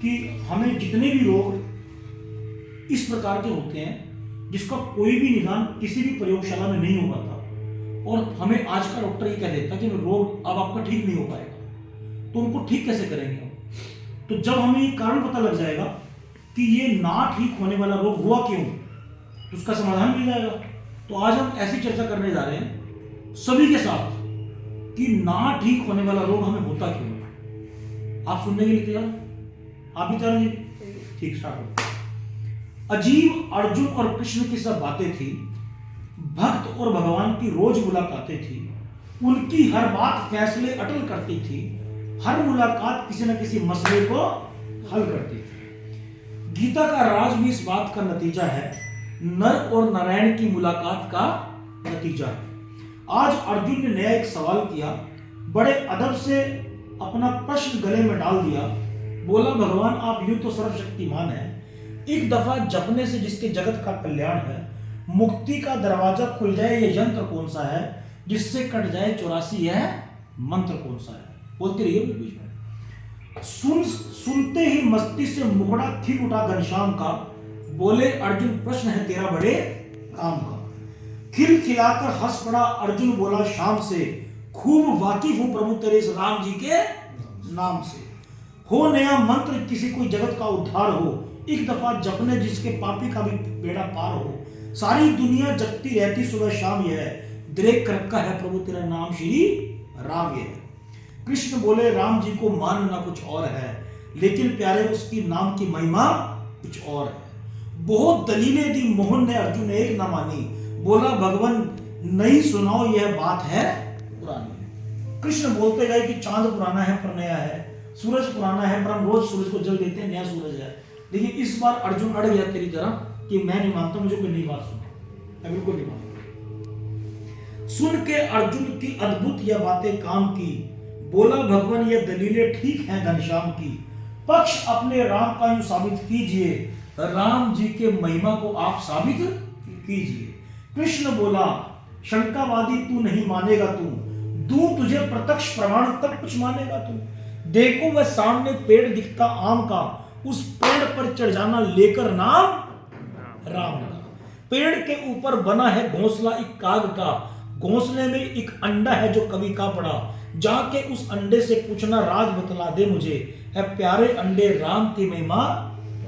कि हमें जितने भी रोग इस प्रकार के होते हैं जिसका कोई भी निदान किसी भी प्रयोगशाला में नहीं हो पाता, और हमें आज का डॉक्टर ये कह देता कि रोग अब आपका ठीक नहीं हो पाएगा, तो उनको ठीक कैसे करेंगे हम? तो जब हमें ये कारण पता लग जाएगा कि ये ना ठीक होने वाला रोग हुआ क्यों, तो उसका समाधान मिल जाएगा। तो आज हम ऐसी चर्चा करने जा रहे हैं सभी के साथ कि ना ठीक होने वाला रोग हमें होता क्यों है। आप सुनने के लिए तैयार? आप भी तैयार? ठीक, स्टार्ट हो। अजीब अर्जुन और कृष्ण की सब बातें थी, भक्त और भगवान की रोज मुलाकातें थी, उनकी हर बात फैसले अटल करती थी, हर मुलाकात किसी न किसी मसले को हल करती थी। गीता का राज भी इस बात का नतीजा है, नर और नारायण की मुलाकात का नतीजा है। आज अर्जुन ने नया एक सवाल किया, बड़े अदब से अपना प्रश्न गले में डाल दिया। बोला, भगवान आप यूं तो सर्वशक्तिमान है, एक दफा जपने से जिसके जगत का कल्याण है, मुक्ति का दरवाजा खुल जाए ये यंत्र कौन सा है, जिससे कट जाए 84 यह मंत्र कौन सा है? बोलते रहिए बीच में। सुनते ही मस्ती से मुखड़ा खिल उठा घनश्याम का। बोले, अर्जुन प्रश्न है तेरा बड़े काम का। खिल खिलाकर हंस पड़ा अर्जुन, बोला शाम से, खूब वाकिफ हूं प्रभु तेरे इस राम जी के नाम से। हो नया मंत्र किसी कोई जगत का उद्धार हो, एक दफा जपने जिसके पापी का भी बेड़ा पार हो। सारी दुनिया जगती रहती सुबह शाम, यह देख रखा है प्रभु तेरा नाम श्री राम यह। कृष्ण बोले, राम जी को मानना कुछ और है, लेकिन प्यारे उसकी नाम की महिमा कुछ और है। बहुत दलीलें दी मोहन ने, अर्जुन ने एक ना मानी। बोला, भगवान नहीं सुनाओ यह बात है पुरानी। कृष्ण बोलते गए कि चांद पुराना है पर नया है, सूरज पुराना है पर हम रोज सूरज को जल देते हैं, नया सूरज है। लेकिन इस बार अर्जुन अड़ गया तेरी तरह कि मैं नहीं मानता, मुझे कोई नई बात सुना, मैं बिल्कुल नहीं मानता। सुन के अर्जुन की अद्भुत यह बातें काम की। बोला, भगवान ये दलीलें ठीक हैं घनश्याम की, पक्ष अपने राम का यूं साबित कीजिए, राम जी के महिमा को आप साबित कीजिए। कृष्ण बोला, शंकावादी तू नहीं मानेगा, तू दूं तुझे प्रत्यक्ष प्रमाण तब कुछ मानेगा तू। देखो वह सामने पेड़ दिखता आम का, उस पेड़ पर चढ़ जाना लेकर नाम राम का। पेड़ के ऊपर बना है घोंसला एक काग का, घोंसले में एक अंडा है जो कवि का पड़ा, जाके उस अंडे से पूछना राज बतला दे मुझे, ऐ प्यारे अंडे राम की महिमा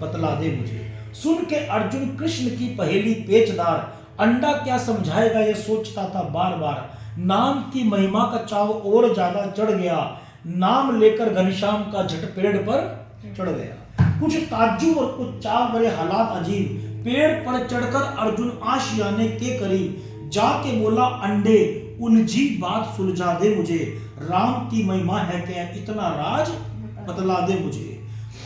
बतला दे मुझे। सुन के अर्जुन कृष्ण की पहेली पेचदार, अंडा क्या समझाएगा ये सोचता था बार बार। नाम की महिमा का चाव और ज्यादा चढ़ गया, नाम लेकर घनश्याम का झट पेड़ पर चढ़ गया। कुछ ताज्जुब और कुछ चाव भरे हालात अजीब, पेड़ पर चढ़कर अर्जुन आशियाने के करीब, जाके बोला अंडे उलझी बात सुलझा दे मुझे, राम की महिमा है क्या इतना राज बतला दे मुझे।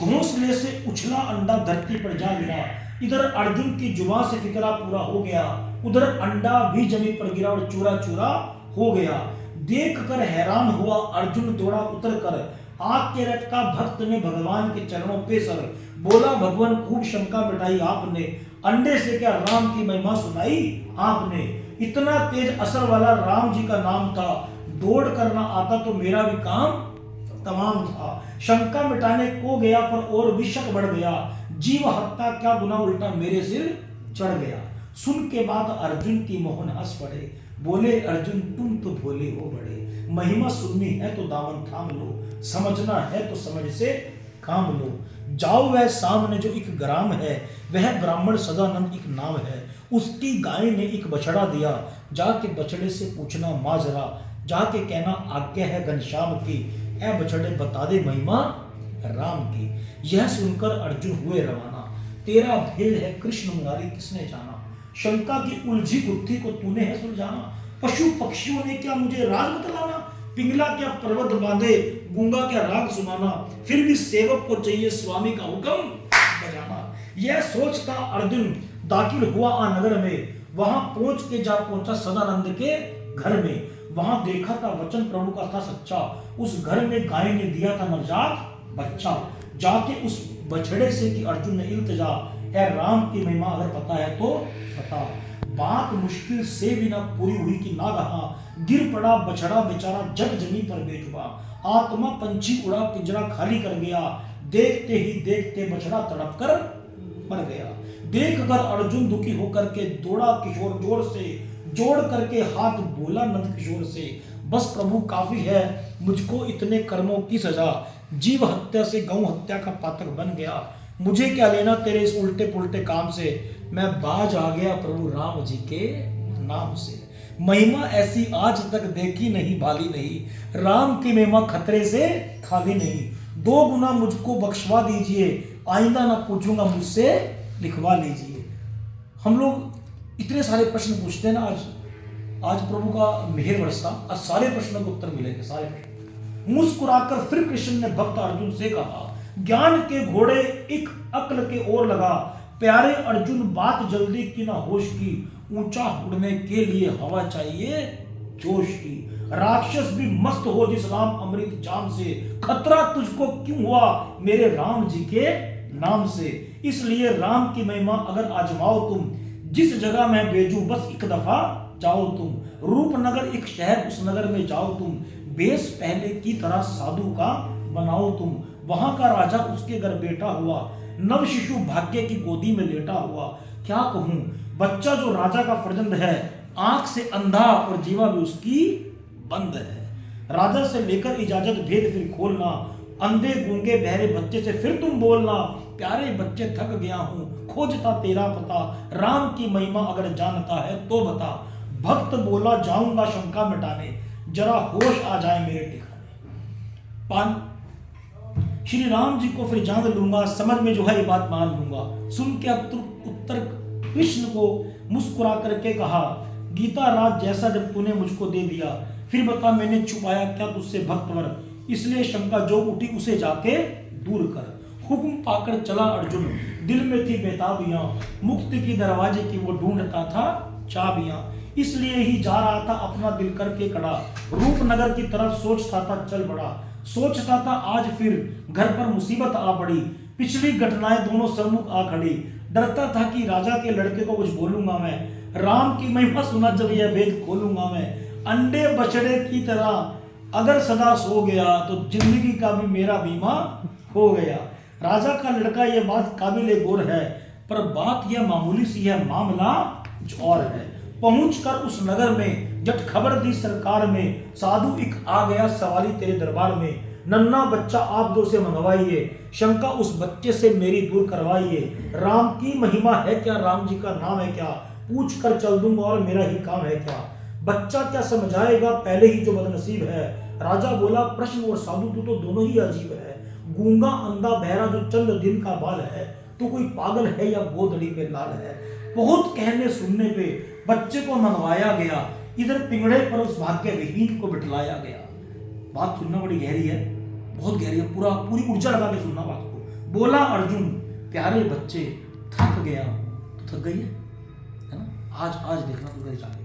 घोंसले से उछला अंडा धरती पर जा गिरा, इधर अर्जुन की जुबान से फिक्रा पूरा हो गया, उधर अंडा भी जमीन पर गिरा और चूरा चूरा हो गया। देख कर हैरान हुआ अर्जुन, दौड़ा उतर कर आग के रखा भक्त ने भगवान के चरणों पे सर। बोला, भगवान खूब शंका मिटाई आपने, अंडे से क्या राम की महिमा सुनाई आपने। इतना तेज असर वाला राम जी का नाम था, दौड़ करना आता तो मेरा भी काम तमाम था। शंका मिटाने को गया पर और भी शक बढ़ गया, जीव हत्या क्या गुनाह उल्टा मेरे सिर चढ़ गया। सुन के बाद अर्जुन की मोहन हंस पड़े। बोले, अर्जुन तुम तो भोले हो बड़े, महिमा सुननी है तो दामन थाम लो, समझना है तो समझ से काम लो। जाओ वह सामने जो एक ग्राम है, वह ब्राह्मण सदानंद एक नाम है, उसकी गाय ने एक बछड़ा दिया, जाके बछड़े से पूछना माजरा, जाके कहना आज्ञा है घनश्याम की, ऐ बछड़े बता दे महिमा राम की। यह सुनकर अर्जुन हुए रवाना, तेरा भेद है कृष्ण मुरारी किसने जाना, शंका की उलझी बुद्धि को तूने है सुलझाना। पशु पक्षियों ने क्या मुझे राज बतलाना, पिंगला क्या पर्वत बांधे, गूंगा क्या राग सुनाना, फिर भी सेवक को चाहिए स्वामी का हुक्म बजाना। यह सोचता अर्जुन दाखिल हुआ नगर में, वहां पहुंच के जा पहुंचा सदानंद के घर में। वहां देखा था वचन प्रभु का था सच्चा, उस घर में गाय ने दिया था नवजात बच्चा। जाके उस बछड़े से कि अर्जुन ने इल्तिजा, ऐ राम की महिमा अगर पता है तो बता। बात मुश्किल से भी ना पूरी हुई कि नागहा गिर पड़ा बछड़ा बेचारा जग जमी पर बेजुबा। आत्मा पंछी उड़ा पिंजरा खाली कर गया, देखते ही देखते बछड़ा तड़प कर मर गया। देख कर अर्जुन दुखी होकर के दौड़ा किशोर जोर से, जोड़ करके हाथ बोला नंद किशोर से, बस प्रभु काफी है मुझको इतने कर्मों की सजा, जीव हत्या से गौ हत्या का पातक बन गया, मुझे क्या लेना तेरे इस उल्टे पुल्टे काम से, मैं बाज आ गया प्रभु राम जी के नाम से। महिमा ऐसी आज तक देखी नहीं भाली नहीं, राम की महिमा खतरे से खाली नहीं, 2 गुना मुझको बख्शवा दीजिए, आइंदा ना पूछूंगा मुझसे लिखवा लीजिए। हम लोग इतने सारे प्रश्न पूछते हैं ना, आज प्रभु का मेहर बरसा, आज सारे प्रश्नों के उत्तर मिलेंगे, सारे प्रश्न। मुस्कुराकर फिर कृष्ण ने भक्त अर्जुन से कहा, ज्ञान के घोड़े एक अक्ल के ओर लगा, प्यारे अर्जुन बात जल्दी की ना होश की, ऊंचा उड़ने के लिए हवा चाहिए जोश की, राक्षस भी मस्त हो जिस राम अमृत जाम से, खतरा तुझको क्यों हुआ मेरे राम जी के नाम से, इसलिए राम की महिमा अगर आजमाओ तुम, जिस जगह मैं भेजूं बस एक दफा जाओ तुम, रूपनगर एक शहर उस नगर में जाओ तुम, बेस पहले की तरह साधु का बनाओ तुम, वहां का राजा उसके घर बैठा हुआ, नव शिशु भाग्य की गोदी में लेटा हुआ, क्या कहूं बच्चा जो राजा का फर्जंद है, आंख से अंधा और जीवा भी उसकी बंद है, राजा से लेकर इजाजत भेद फिर खोलना, अंधे गूंगे बहरे बच्चे से फिर तुम बोलना, प्यारे बच्चे थक गया हूं खोजता तेरा पता, राम की महिमा अगर जानता है तो बता, भक्त बोला जाऊंगा शंका मिटाने, जरा होश आ जाए मेरे ठिकाने। श्री राम जी को फिर जान लूंगा, समझ में जो है ये बात मान लूंगा। सुन के अब उत्तर कृष्ण को मुस्कुरा करके कहा, गीता राज जैसा जब तूने मुझको दे दिया, फिर बता मैंने छुपाया क्या तुझसे भक्तवर, इसलिए शंका जो उठी उसे जाके दूर कर। हुक्म पाकर चला अर्जुन, दिल में थी बेताबियां, मुक्ति की दरवाजे की वो ढूंढता था चाबियां, इसलिए ही जा रहा था अपना दिल करके कड़ा, रूपनगर की तरफ सोचता था चल बड़ा, सोचता था आज फिर घर पर मुसीबत आ पड़ी, पिछली घटनाएं दोनों सम्मुख आ खड़ी, डरता था कि राजा के लड़के को कुछ बोलूंगा मैं, राम की महिमा सुना जब यह भेद खोलूंगा मैं, अंडे बछड़े की तरह अगर सदा सो गया तो जिंदगी का भी मेरा बीमा हो गया। राजा का लड़का यह बात काबिले गौर है, पर बात यह मामूली सी है मामला कुछ और है। पहुंचकर उस नगर में जट खबर दी सरकार में, साधु एक आ गया सवाली तेरे दरबार में, नन्ना बच्चा आप जो से मंगवाइए, शंका उस बच्चे से मेरी दूर करवाइए, राम की महिमा है क्या राम जी का नाम है क्या, पूछ कर चल दूंगा और मेरा ही काम है क्या, बच्चा क्या समझाएगा पहले ही जो बदनसीब है, राजा बोला प्रश्न और साधु तू तो दोनों ही अजीब है, गूंगा अंधा बहरा जो चंद दिन का बाल है, तो कोई पागल है या गोदड़ी में लाल है। बहुत कहने सुनने पे बच्चे को मंगवाया गया, इधर पिंगड़े पर उस भाग्य विहीन को बिठलाया गया। बात सुनना बड़ी गहरी है, बहुत गहरी है, पूरी ऊर्जा लगा के सुनना बात को। बोला अर्जुन प्यारे बच्चे थक गया, तो थक गई है ना, आज देखना तो घर जाके,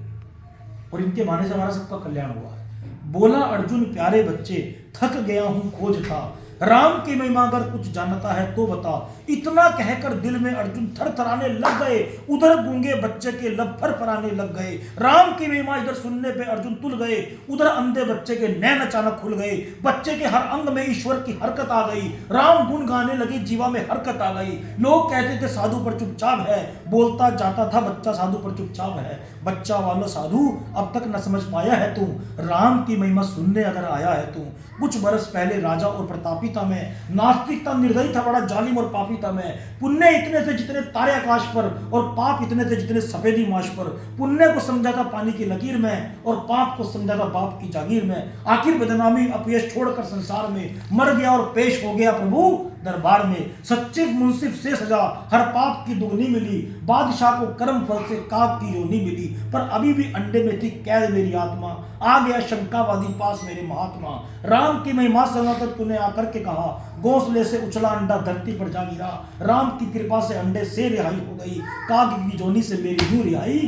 और इनके माने से हमारा सबका कल्याण हुआ है। बोला अर्जुन प्यारे बच्चे थक गया हूं खोजता, राम की महिमा अगर कुछ जानता है तो बता, इतना कहकर दिल में अर्जुन थरथराने लग गए, उधर गूंगे बच्चे के लब फरफराने लग गए, राम की महिमा इधर सुनने पे अर्जुन तुल गए, उधर अंधे बच्चे के नैन अचानक खुल गए, बच्चे के हर अंग में ईश्वर की हरकत आ गई, राम गुण गाने लगे जीवा में हरकत आ गई। लोग कहते थे साधु पर चुपचाप है, बोलता जाता था बच्चा साधु पर चुपचाप है, बच्चा वाला साधु अब तक न समझ पाया है तू, राम की महिमा सुनने अगर आया है तू। कुछ बरस पहले राजा और प्रतापी था मैं, नास्तिक था निर्दयी था बड़ा जालिम और पापी था मैं, पुण्य इतने थे जितने तारे आकाश पर, और पाप इतने थे जितने सफेदी माश पर, पुण्य को समझा था पानी की लकीर में और पाप को समझा था बाप की जागीर में, आखिर बदनामी अपयश छोड़कर संसार में मर गया और पेश हो गया प्रभु दरबार में, सच्चे मुंसिफ से सजा हर पाप की दुगनी मिली, बादशाह को कर्म फल से काक की योनी मिली, पर अभी भी अंडे में थी कैद मेरी आत्मा, आ गया शंकावादी पास मेरे महात्मा, राम की महिमा सुनाकर तूने आकर के कहा, घोंसले से उछला अंडा धरती पर जा गिरा, राम की कृपा से अंडे से रिहाई हो गई, काग की जोनी से मेरी यूं रिहाई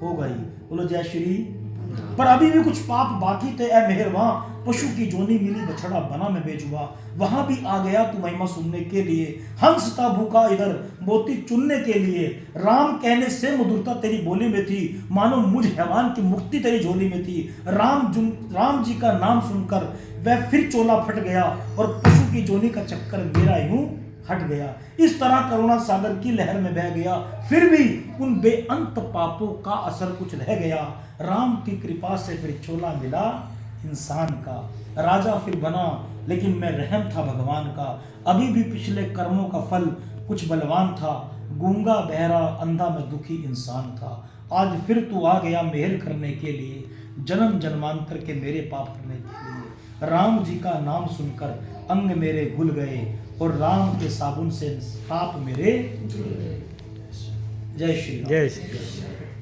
हो गई। बोलो जय श्री। पर अभी भी कुछ पाप बाकी थे ए मेहरबां, पशु की जोनी मिली बछड़ा बना मैं बेजुआ, वहां भी आ गया तू महिमा सुनने के लिए, हंस था भूखा इधर मोती चुनने के लिए, राम कहने से मधुरता तेरी बोली में थी, मानो मुझ हैवान की मुक्ति तेरी झोली में थी, राम जी का नाम सुनकर वह फिर चोला फट गया और पशु की की जोनी का चक्कर मेरा यूं हट गया। इस तरह करुणा सागर की लहर में बह गया, फिर भी उन बेअंत पापों का असर कुछ रह गया। राम की कृपा से फिर चोला मिला इंसान का, राजा फिर बना लेकिन मैं रहम था भगवान का। अभी भी पिछले कर्मों का फल कुछ बलवान था, गूंगा बहरा अंधा में दुखी इंसान था। आज फिर तू आ गया मेहर करने के लिए, जन्म जन्मांतर के मेरे पाप करने के लिए। राम जी का नाम सुनकर अंग मेरे घुल गए, और राम के साबुन से पाप मेरे। जय श्री राम। जय श्री राम।